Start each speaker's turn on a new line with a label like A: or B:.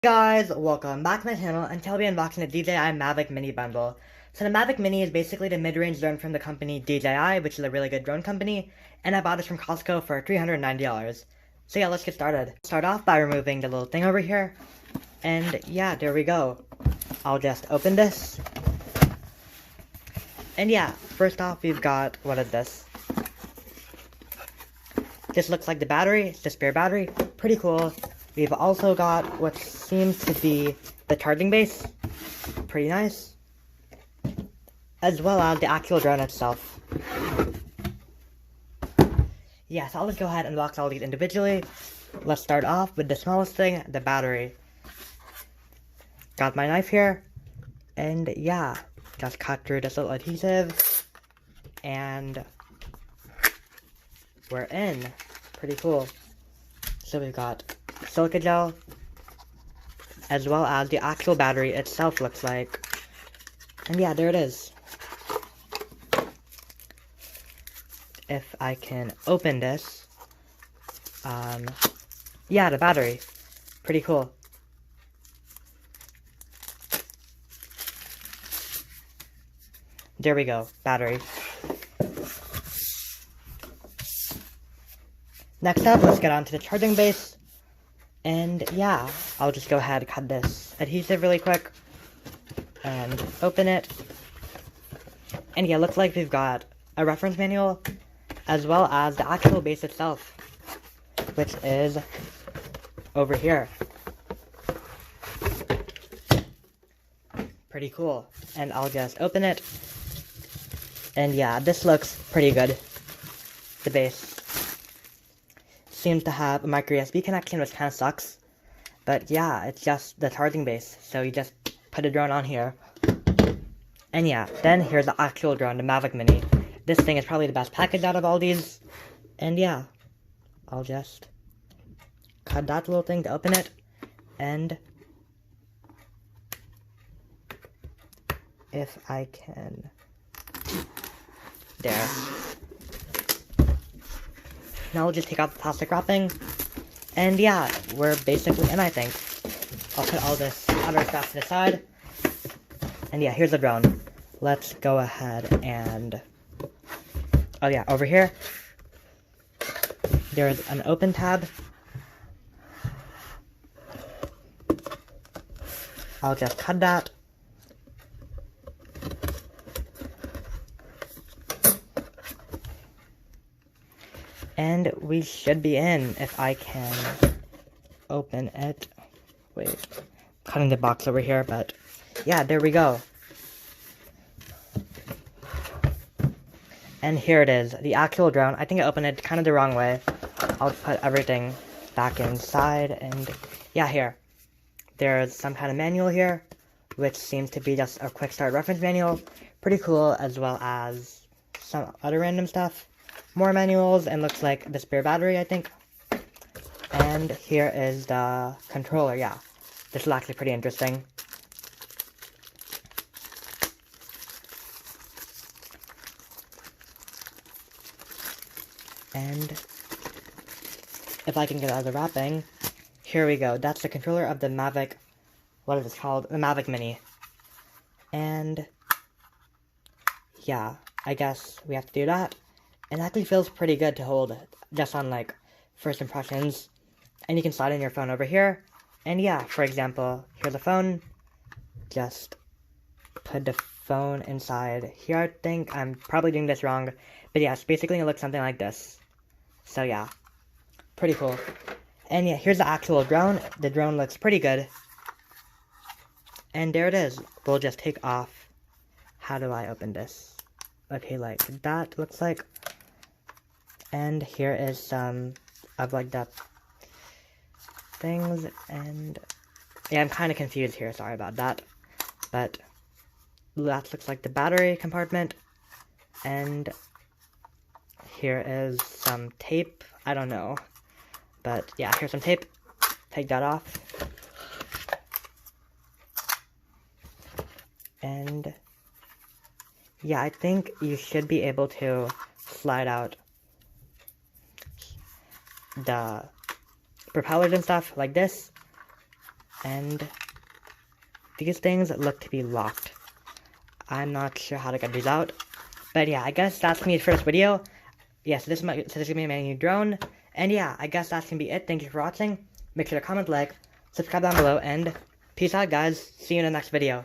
A: Guys, welcome back to my channel, and today I'll be unboxing the DJI Mavic Mini bundle. So the Mavic Mini is basically the mid-range drone from the company DJI, which is a really good drone company, and I bought this from Costco for $390. So yeah, let's get started. Start off by removing the little thing over here, and yeah, there we go. I'll just open this. And yeah, first off we've got, what is this? This looks like the battery, it's the spare battery, pretty cool. We've also got what seems to be the charging base, pretty nice, as well as the actual drone itself. Yeah, so I'll just go ahead and unbox all these individually. Let's start off with the smallest thing, the battery. Got my knife here, and yeah, just cut through this little adhesive, and we're in. Pretty cool. So we've got silica gel, as well as the actual battery itself looks like. And yeah, there it is. If I can open this, yeah, the battery, pretty cool. There we go, battery. Next up, let's get on to the charging base. And yeah, I'll just go ahead and cut this adhesive really quick and open it. And yeah, looks like we've got a reference manual as well as the actual base itself, which is over here. Pretty cool. And I'll just open it. And yeah, this looks pretty good. The base seems to have a micro USB connection, which kind of sucks. But yeah, it's just the charging base. So you just put a drone on here. And yeah, then here's the actual drone, the Mavic Mini. This thing is probably the best package out of all these. And yeah, I'll just cut that little thing to open it. And if I can, there. Now we'll just take out the plastic wrapping, and yeah, we're basically in, I think. I'll put all this other stuff to the side, and yeah, here's the drone. Let's go ahead and, oh yeah, over here, there's an open tab. I'll just cut that. And we should be in if I can open it. Wait, cutting the box over here, but yeah, there we go. And here it is, the actual drone. I think I opened it kind of the wrong way. I'll put everything back inside, and yeah, here. There's some kind of manual here, which seems to be just a quick start reference manual. Pretty cool, as well as some other random stuff. More manuals, and looks like the spare battery, I think. And here is the controller, yeah. This is actually pretty interesting. And if I can get out of the wrapping, here we go. That's the controller of the Mavic, what is it called? The Mavic Mini. And yeah, I guess we have to do that. It actually feels pretty good to hold, just on like first impressions. And you can slide in your phone over here. And yeah, for example, here's the phone. Just put the phone inside here, I think. I'm probably doing this wrong. But yeah, it's basically it looks something like this. So yeah, pretty cool. And yeah, here's the actual drone. The drone looks pretty good. And there it is. We'll just take off. How do I open this? Okay, like that looks like. And here is some of like the things, and yeah, I'm kind of confused here, sorry about that. But that looks like the battery compartment, and here is some tape, I don't know. But yeah, here's some tape, take that off. And yeah, I think you should be able to slide out the propellers and stuff like this. And these things look to be locked. I'm not sure how to get these out. But yeah, I guess that's gonna be it for this video. Yeah, so this is gonna be my new drone. And yeah, I guess that's gonna be it. Thank you for watching. Make sure to comment, like, subscribe down below, and peace out, guys. See you in the next video.